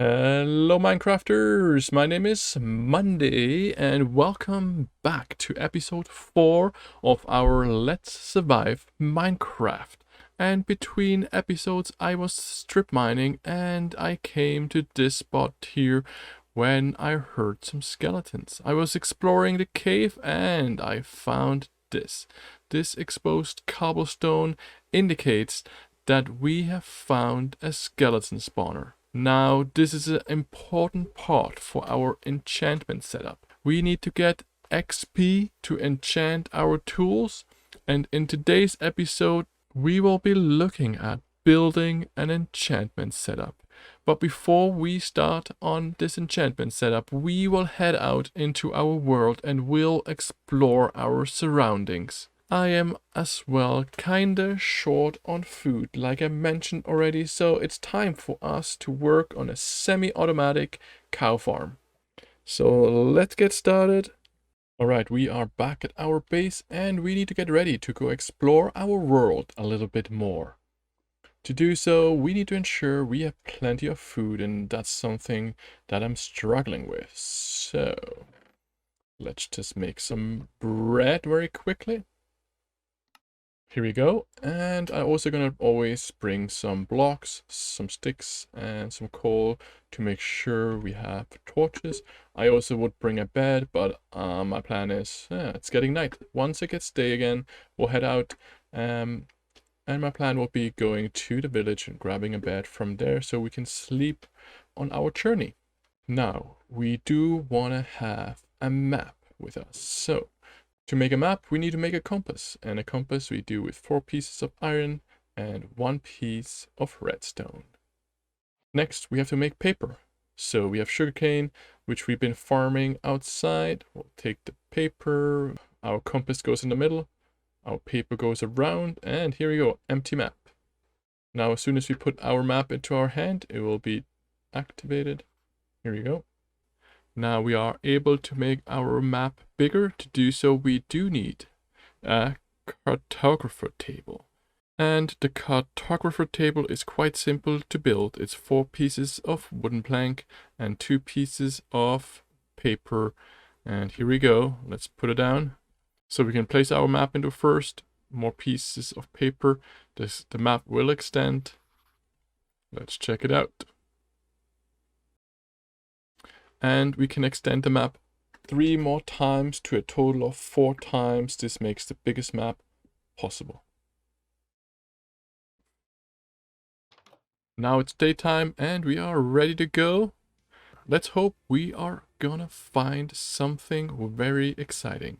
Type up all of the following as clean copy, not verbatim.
Hello Minecrafters, my name is MondHey and welcome back to episode 4 of our Let's Survive Minecraft. And between episodes I was strip mining and I came to this spot here when I heard some skeletons. I was exploring the cave and I found this. This exposed cobblestone indicates that we have found a skeleton spawner. Now, this is an important part for our enchantment setup. We need to get XP to enchant our tools, and in today's episode, we will be looking at building an enchantment setup. But before we start on this enchantment setup, we will head out into our world and we'll explore our surroundings. I am as well kinda short on food, like I mentioned already, so it's time for us to work on a semi-automatic cow farm. So let's get started. Alright, we are back at our base and we need to get ready to go explore our world a little bit more. To do so, we need to ensure we have plenty of food, and that's something that I'm struggling with. So let's just make some bread very quickly. Here we go, and I'm also gonna always bring some blocks, some sticks, and some coal to make sure we have torches. I also would bring a bed, but my plan is, it's getting night. Once it gets day again, we'll head out, and my plan will be going to the village and grabbing a bed from there so we can sleep on our journey. Now, we do want to have a map with us, so to make a map, we need to make a compass, and a compass we do with 4 pieces of iron and 1 piece of redstone. Next, we have to make paper. So we have sugarcane, which we've been farming outside. We'll take the paper, our compass goes in the middle, our paper goes around, and here we go, empty map. Now, as soon as we put our map into our hand, it will be activated. Here we go. Now we are able to make our map bigger. To do so, we do need a cartographer table. And the cartographer table is quite simple to build. It's 4 pieces of wooden plank and 2 pieces of paper. And here we go. Let's put it down. So we can place our map into first. More pieces of paper. The map will extend. Let's check it out. And we can extend the map 3 more times to a total of 4 times. This makes the biggest map possible. Now it's daytime and we are ready to go. Let's hope we are gonna find something very exciting.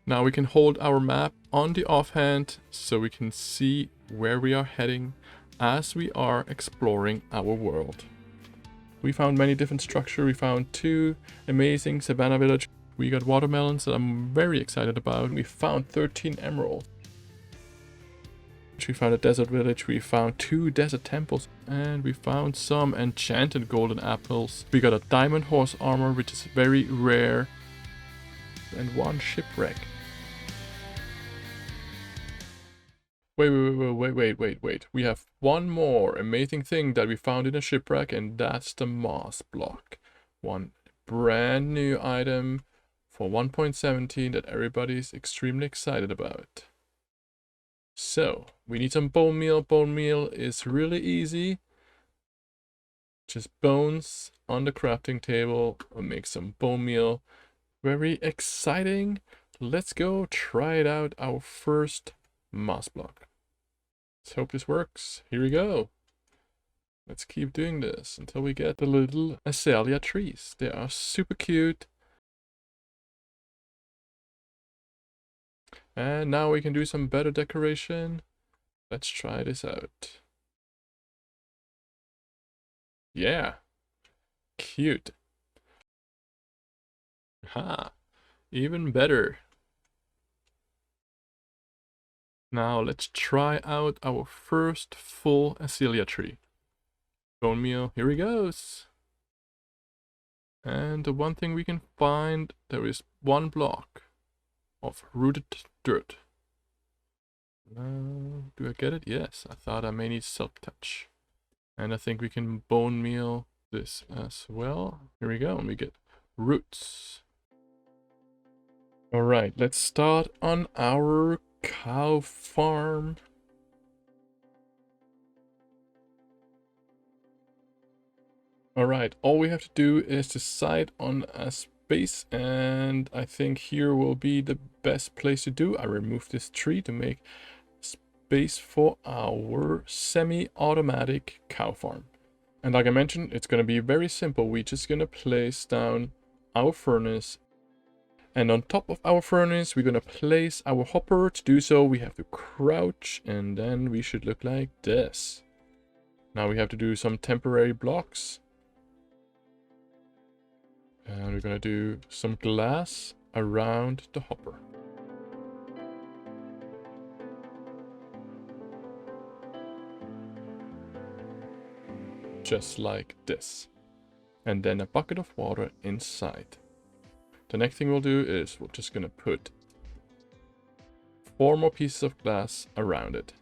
Now we can hold our map on the offhand so we can see where we are heading as we are exploring our world. We found many different structures. We found 2 amazing savannah villages. We got watermelons that I'm very excited about. We found 13 emeralds. We found a desert village. We found 2 desert temples. And we found some enchanted golden apples. We got a diamond horse armor, which is very rare. And 1 shipwreck. Wait. We have 1 more amazing thing that we found in a shipwreck, and that's the moss block. 1 brand new item for 1.17 that everybody's extremely excited about. So, we need some bone meal. Bone meal is really easy. Just bones on the crafting table. We'll make some bone meal. Very exciting. Let's go try it out, our first moss block. Let's hope this works. Here we go. Let's keep doing this until we get the little azalea trees. They are super cute. And now we can do some better decoration. Let's try this out. Yeah. Cute. Ha. Even better. Now let's try out our first full azalea tree. Bone meal, here he goes. And the one thing we can find, there is 1 block of rooted dirt. Do I get it? Yes, I thought I may need silk touch. And I think we can bone meal this as well. Here we go, and we get roots. All right, let's start on our cow farm. All right, all we have to do is decide on a space, and I think here will be the best place to do. I remove this tree to make space for our semi-automatic cow farm. And like I mentioned, it's going to be very simple. We're just going to place down our furnace. And on top of our furnace, we're going to place our hopper. To do so, we have to crouch, and then we should look like this. Now we have to do some temporary blocks. And we're going to do some glass around the hopper. Just like this. And then a bucket of water inside. The next thing we'll do is we're just going to put 4 more pieces of glass around it.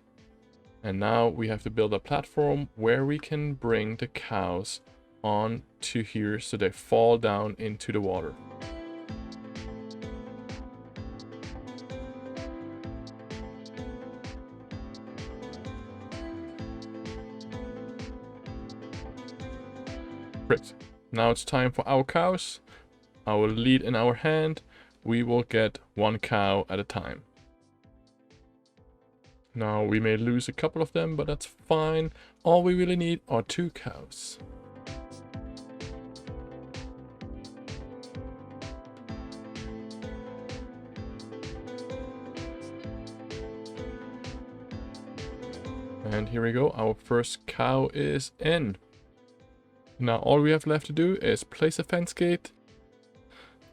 And now we have to build a platform where we can bring the cows on to here so they fall down into the water. Great. Now it's time for our cows. Our lead in our hand. We will get 1 cow at a time. Now we may lose a couple of them, but that's fine. All we really need are 2 cows. And here we go, our first cow is in. Now all we have left to do is place a fence gate.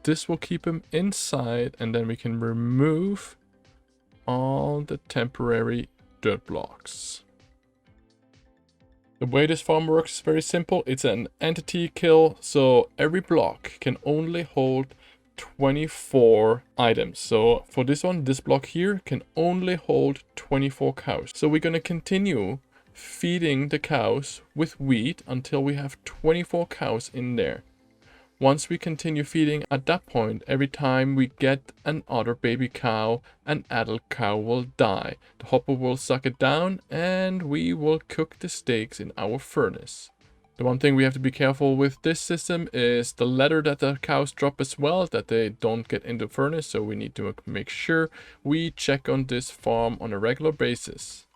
This will keep him inside, and then we can remove all the temporary dirt blocks. The way this farm works is very simple. It's an entity kill, so every block can only hold 24 items. So for this one, this block here can only hold 24 cows. So we're going to continue feeding the cows with wheat until we have 24 cows in there. Once we continue feeding, at that point, every time we get another baby cow, an adult cow will die. The hopper will suck it down, and we will cook the steaks in our furnace. The one thing we have to be careful with this system is the leather that the cows drop as well, that they don't get into the furnace, so we need to make sure we check on this farm on a regular basis.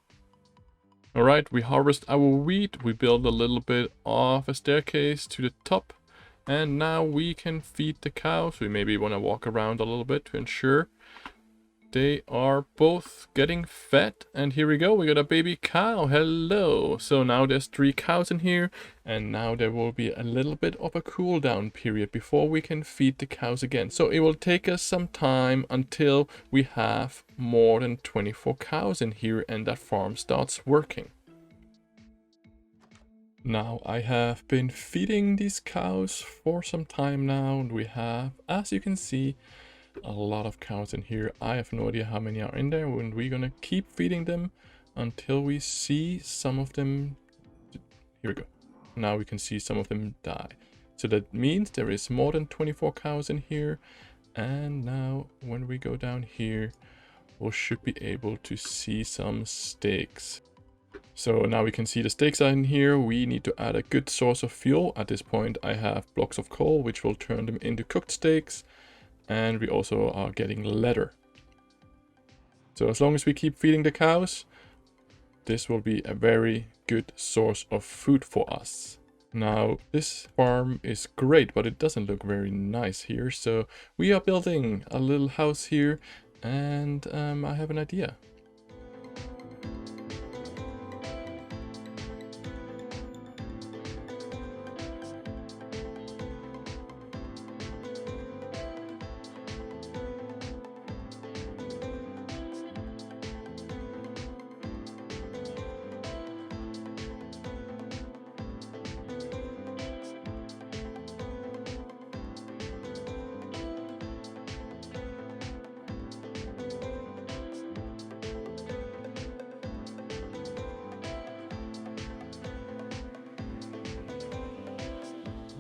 Alright, we harvest our wheat, we build a little bit of a staircase to the top. And now we can feed the cows. We maybe want to walk around a little bit to ensure they are both getting fed. And here we go, we got a baby cow. Hello. So now there's 3 cows in here, and now there will be a little bit of a cool down period before we can feed the cows again. So it will take us some time until we have more than 24 cows in here and that farm starts working. Now I have been feeding these cows for some time now, and we have, as you can see, a lot of cows in here. I have no idea how many are in there, and we're gonna keep feeding them until we see some of them. Here we go. Now we can see some of them die. So that means there is more than 24 cows in here. And now when we go down here, we should be able to see some steaks. So now we can see the steaks are in here. We need to add a good source of fuel. At this point I have blocks of coal, which will turn them into cooked steaks. And we also are getting leather. So as long as we keep feeding the cows, this will be a very good source of food for us. Now this farm is great, but it doesn't look very nice here. So we are building a little house here, and I have an idea.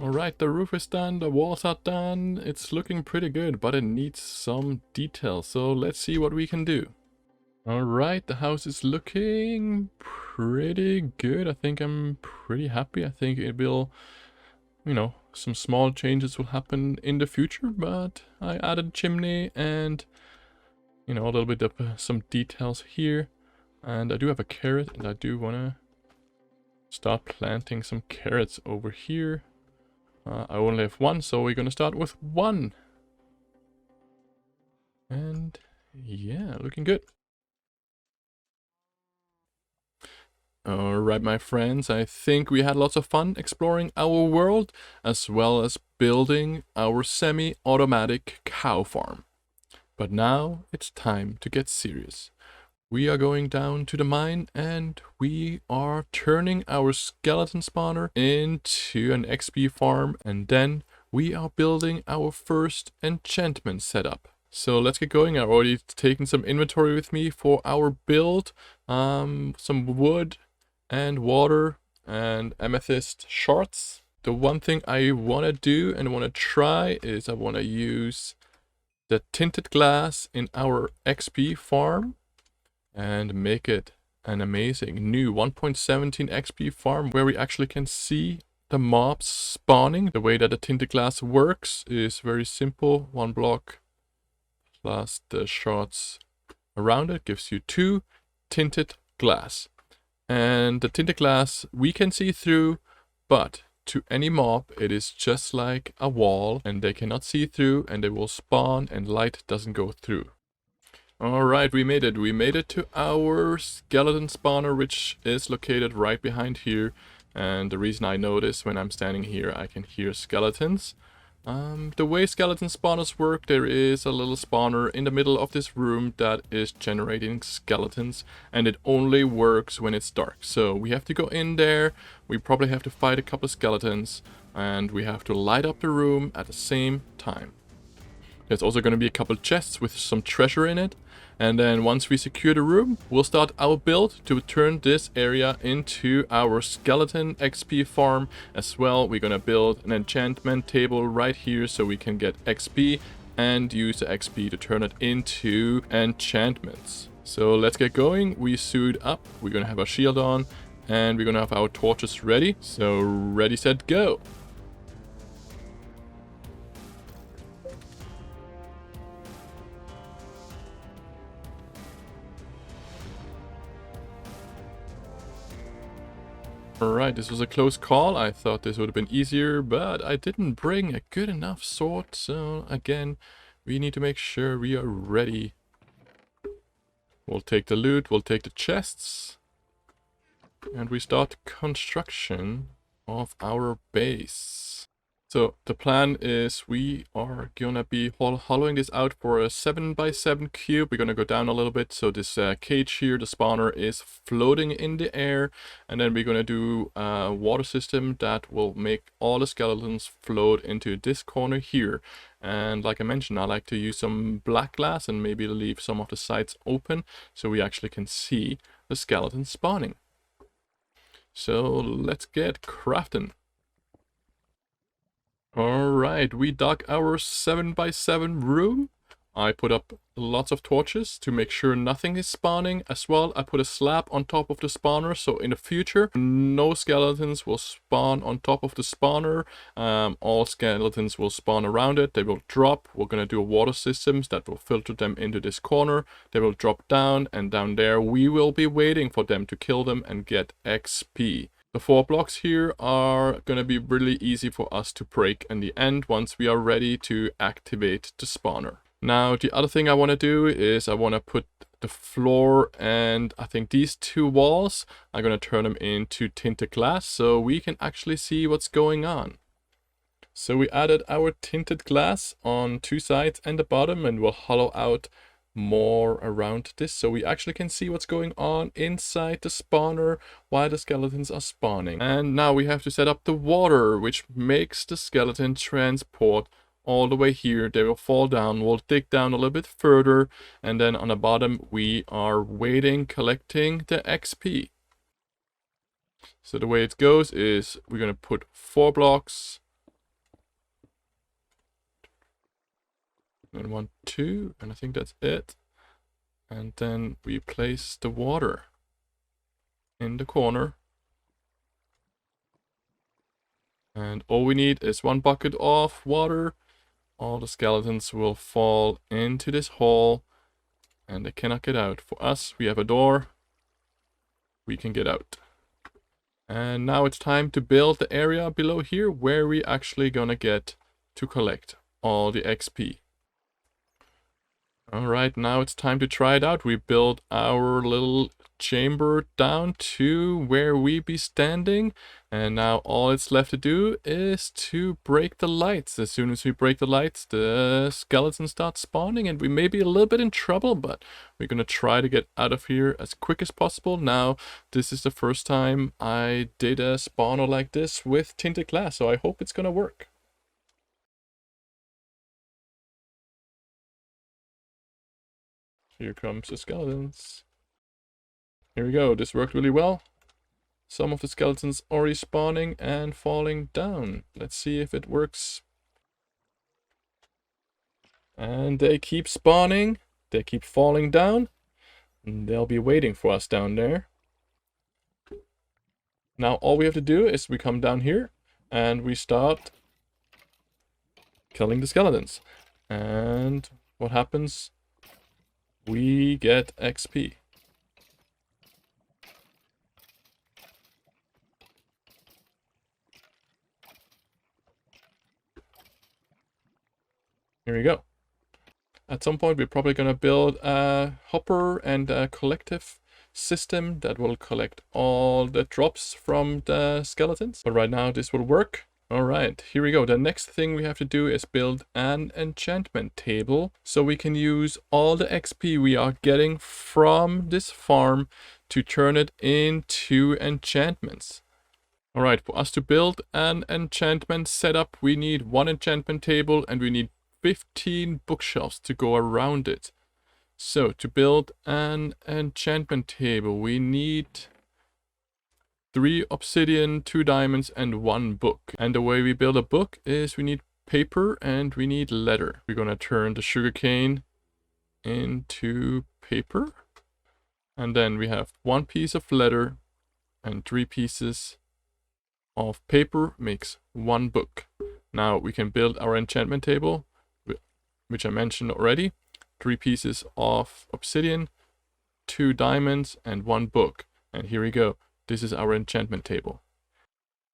Alright, the roof is done, the walls are done. It's looking pretty good, but it needs some detail. So let's see what we can do. Alright, the house is looking pretty good. I think I'm pretty happy. I think it will, some small changes will happen in the future, but I added a chimney and, a little bit of some details here. And I do have a carrot, and I do want to start planting some carrots over here. I only have one, so we're going to start with one. And yeah, looking good. Alright, my friends, I think we had lots of fun exploring our world, as well as building our semi-automatic cow farm. But now it's time to get serious. We are going down to the mine, and we are turning our skeleton spawner into an XP farm, and then we are building our first enchantment setup. So let's get going. I've already taken some inventory with me for our build, some wood and water and amethyst shards. The one thing I want to do and want to try is I want to use the tinted glass in our XP farm and make it an amazing new 1.17 XP farm where we actually can see the mobs spawning. The way that the tinted glass works is very simple. One block plus the shards around it gives you 2 tinted glass. And the tinted glass we can see through, but to any mob it is just like a wall, and they cannot see through, and they will spawn and light doesn't go through. Alright, we made it. We made it to our skeleton spawner, which is located right behind here. And the reason I know this, when I'm standing here, I can hear skeletons. The way skeleton spawners work, there is a little spawner in the middle of this room that is generating skeletons, and it only works when it's dark. So we have to go in there, we probably have to fight a couple skeletons, and we have to light up the room at the same time. There's also going to be a couple chests with some treasure in it. And then once we secure the room, we'll start our build to turn this area into our skeleton XP farm as well. We're going to build an enchantment table right here so we can get XP and use the XP to turn it into enchantments. So let's get going. We suit up. We're going to have our shield on and we're going to have our torches ready. So ready, set, go. Alright, this was a close call. I thought this would have been easier, but I didn't bring a good enough sword. So again, we need to make sure we are ready. We'll take the loot, we'll take the chests. And we start construction of our base. So the plan is we are gonna be hollowing this out for a 7x7 cube. We're gonna go down a little bit. So this cage here, the spawner, is floating in the air. And then we're gonna do a water system that will make all the skeletons float into this corner here. And like I mentioned, I like to use some black glass and maybe leave some of the sides open so we actually can see the skeletons spawning. So let's get crafting. Alright, we dug our 7x7 room. I put up lots of torches to make sure nothing is spawning. As well, I put a slab on top of the spawner, so in the future, no skeletons will spawn on top of the spawner. All skeletons will spawn around it. They will drop. We're going to do a water systems that will filter them into this corner. They will drop down, and down there we will be waiting for them to kill them and get XP. The 4 blocks here are going to be really easy for us to break in the end once we are ready to activate the spawner. Now, the other thing I want to do is I want to put the floor and I think these 2 walls, I'm going to turn them into tinted glass so we can actually see what's going on. So we added our tinted glass on 2 sides and the bottom, and we'll hollow out more around this so we actually can see what's going on inside the spawner while the skeletons are spawning. And now we have to set up the water, which makes the skeleton transport all the way here. They will fall down. We'll dig down a little bit further, and then on the bottom we are waiting, collecting the XP. So the way it goes is we're going to put 4 blocks And 1, 2, and I think that's it. And then we place the water in the corner. And all we need is 1 bucket of water. All the skeletons will fall into this hole and they cannot get out. For us, we have a door. We can get out. And now it's time to build the area below here where we actually gonna get to collect all the XP. Alright, now it's time to try it out. We build our little chamber down to where we be standing. And now all it's left to do is to break the lights. As soon as we break the lights, the skeletons start spawning. And we may be a little bit in trouble, but we're gonna try to get out of here as quick as possible. Now, this is the first time I did a spawner like this with tinted glass, so I hope it's gonna work. Here comes the skeletons. Here we go, this worked really well. Some of the skeletons already spawning and falling down. Let's see if it works. And they keep spawning. They keep falling down. And they'll be waiting for us down there. Now all we have to do is we come down here and we start killing the skeletons. And what happens? We get XP. Here we go. At some point, we're probably going to build a hopper and a collective system that will collect all the drops from the skeletons. But right now, this will work. All right, here we go. The next thing we have to do is build an enchantment table so we can use all the XP we are getting from this farm to turn it into enchantments. All right, for us to build an enchantment setup, we need 1 enchantment table and we need 15 bookshelves to go around it. So to build an enchantment table, we need 3 obsidian, 2 diamonds, and 1 book. And the way we build a book is we need paper and we need leather. We're gonna turn the sugarcane into paper. And then we have 1 piece of leather and 3 pieces of paper makes 1 book. Now we can build our enchantment table, which I mentioned already. 3 pieces of obsidian, 2 diamonds, and 1 book. And here we go. This is our enchantment table.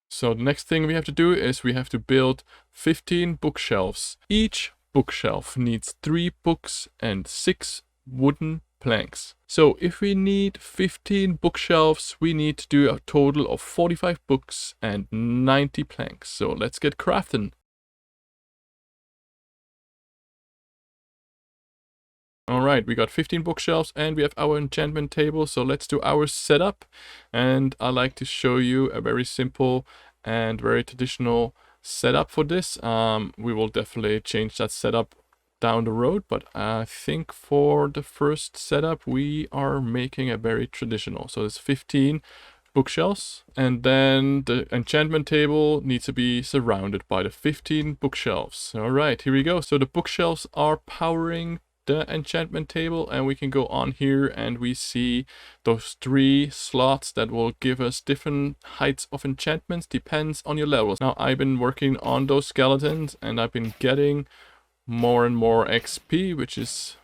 So the next thing we have to do is we have to build 15 bookshelves. Each bookshelf needs 3 books and 6 wooden planks. So if we need 15 bookshelves, we need to do a total of 45 books and 90 planks. So let's get crafting. Alright, we got 15 bookshelves and we have our enchantment table, so let's do our setup. And I like to show you a very simple and very traditional setup for this. We will definitely change that setup down the road, but I think for the first setup we are making a very traditional. So there's 15 bookshelves, and then the enchantment table needs to be surrounded by the 15 bookshelves. Alright, here we go. So the bookshelves are powering the enchantment table, and we can go on here and we see those 3 slots that will give us different heights of enchantments, depends on your levels. Now I've been working on those skeletons and I've been getting more and more XP, which is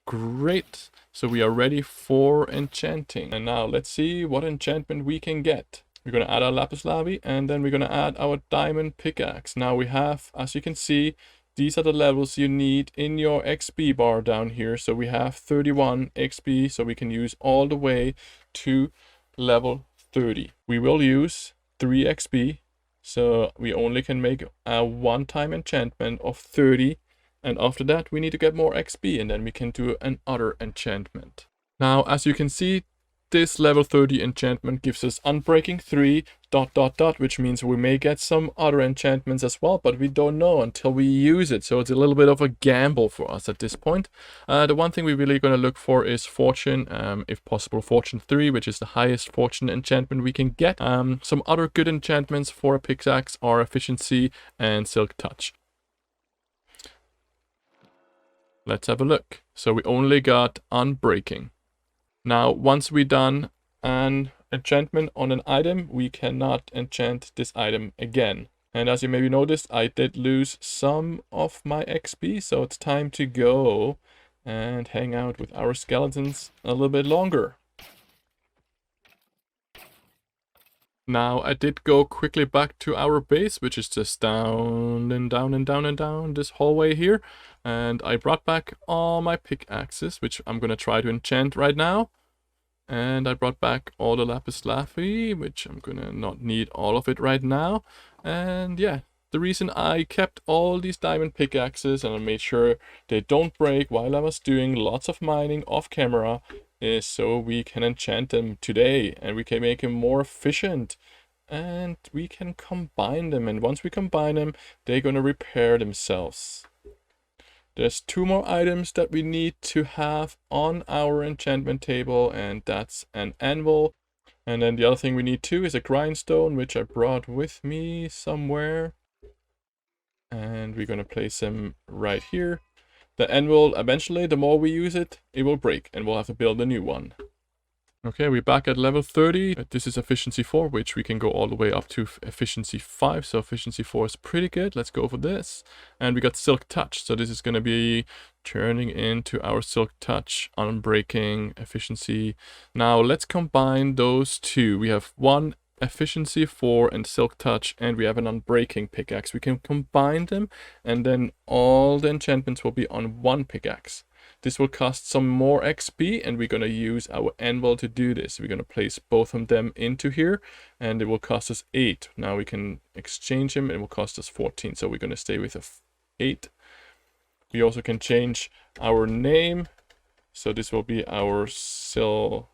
great. So we are ready for enchanting. And now let's see what enchantment we can get. We're going to add our lapis lazuli and then we're going to add our diamond pickaxe. Now we have, as you can see, these are the levels you need in your XP bar down here. So we have 31 XP, so we can use all the way to level 30. We will use 3 XP, so we only can make a one-time enchantment of 30. And after that, we need to get more XP, and then we can do another enchantment. Now, as you can see, this level 30 enchantment gives us Unbreaking 3, ... which means we may get some other enchantments as well, but we don't know until we use it. So it's a little bit of a gamble for us at this point. The one thing we're really going to look for is Fortune, if possible Fortune 3, which is the highest Fortune enchantment we can get. Some other good enchantments for a pickaxe are Efficiency and Silk Touch. Let's have a look. So we only got Unbreaking. Now, once we done an enchantment on an item, we cannot enchant this item again. And as you maybe noticed, I did lose some of my XP, so it's time to go and hang out with our skeletons a little bit longer. Now, I did go quickly back to our base, which is just down and down and down and down this hallway here. And I brought back all my pickaxes, which I'm going to try to enchant right now. And I brought back all the lapis lazuli, which I'm going to not need all of it right now. And yeah, the reason I kept all these diamond pickaxes and I made sure they don't break while I was doing lots of mining off camera is so we can enchant them today and we can make them more efficient and we can combine them, and once we combine them they're gonna repair themselves. There's 2 more items that we need to have on our enchantment table, and that's an anvil, and then the other thing we need too is a grindstone, which I brought with me somewhere, and we're gonna place them right here. The anvil, eventually, the more we use it, it will break, and we'll have to build a new one. Okay, we're back at level 30. This is efficiency 4, which we can go all the way up to efficiency 5. So efficiency 4 is pretty good. Let's go for this. And we got Silk Touch. So this is going to be turning into our Silk Touch, Unbreaking, efficiency. Now let's combine those two. We have one efficiency 4 and Silk Touch, and we have an Unbreaking pickaxe. We can combine them, and then all the enchantments will be on one pickaxe. This will cost some more XP, and we're going to use our anvil to do this. We're going to place both of them into here, and it will cost us 8. Now we can exchange them, and it will cost us 14. So we're going to stay with a 8. We also can change our name. So this will be our Silk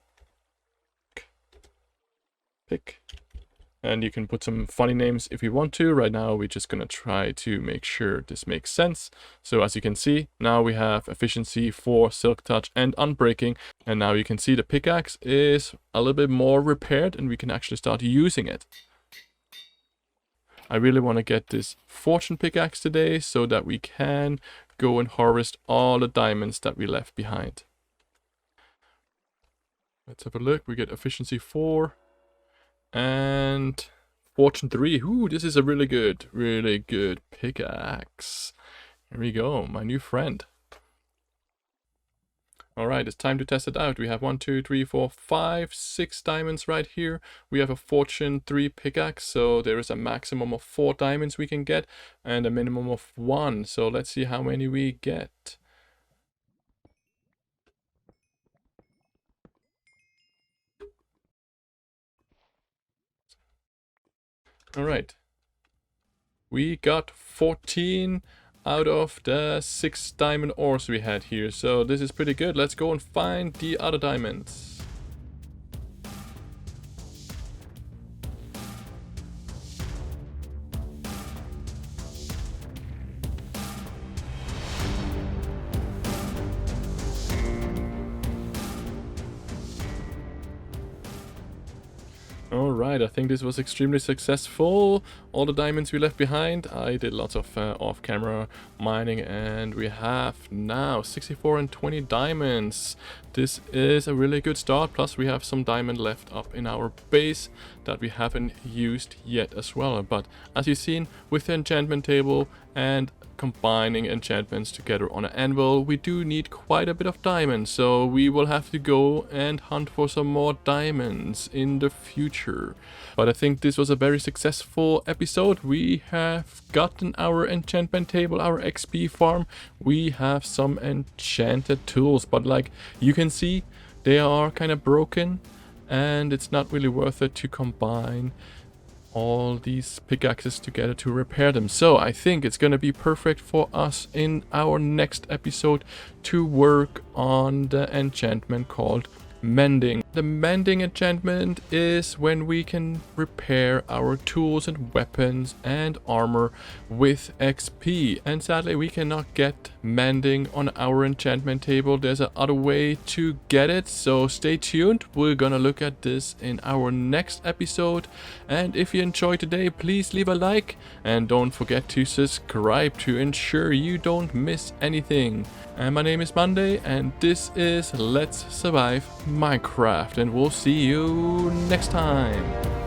Pick. And you can put some funny names if you want to. Right now, we're just going to try to make sure this makes sense. So as you can see, now we have efficiency 4, Silk Touch, and Unbreaking. And now you can see the pickaxe is a little bit more repaired, and we can actually start using it. I really want to get this fortune pickaxe today so that we can go and harvest all the diamonds that we left behind. Let's have a look. We get efficiency 4. And fortune 3. Ooh, this is a really good pickaxe. Here we go, my new friend. Alright, it's time to test it out. We have 1, 2, 3, 4, 5, 6 diamonds right here. We have a fortune 3 pickaxe, so there is a maximum of 4 diamonds we can get and a minimum of 1. So let's see how many we get. Alright, we got 14 out of the 6 diamond ores we had here, so this is pretty good. Let's go and find the other diamonds. Alright, I think this was extremely successful. All the diamonds we left behind, I did lots of off-camera mining, and we have now 64 and 20 diamonds. This is a really good start, plus we have some diamond left up in our base that we haven't used yet as well. But as you've seen, with the enchantment table and combining enchantments together on an anvil, we do need quite a bit of diamonds, so we will have to go and hunt for some more diamonds in the future. But I think this was a very successful episode. We have gotten our enchantment table, our XP farm. We have some enchanted tools, but like you can see, they are kind of broken, and it's not really worth it to combine all these pickaxes together to repair them. So I think it's going to be perfect for us in our next episode to work on the enchantment called mending. The mending enchantment is when we can repair our tools and weapons and armor with XP. And sadly, we cannot get mending on our enchantment table. There's a other way to get it, so stay tuned. We're gonna look at this in our next episode. And if you enjoyed today, please leave a like and don't forget to subscribe to ensure you don't miss anything. And my name is MondHey, and this is Let's Survive Minecraft, and we'll see you next time.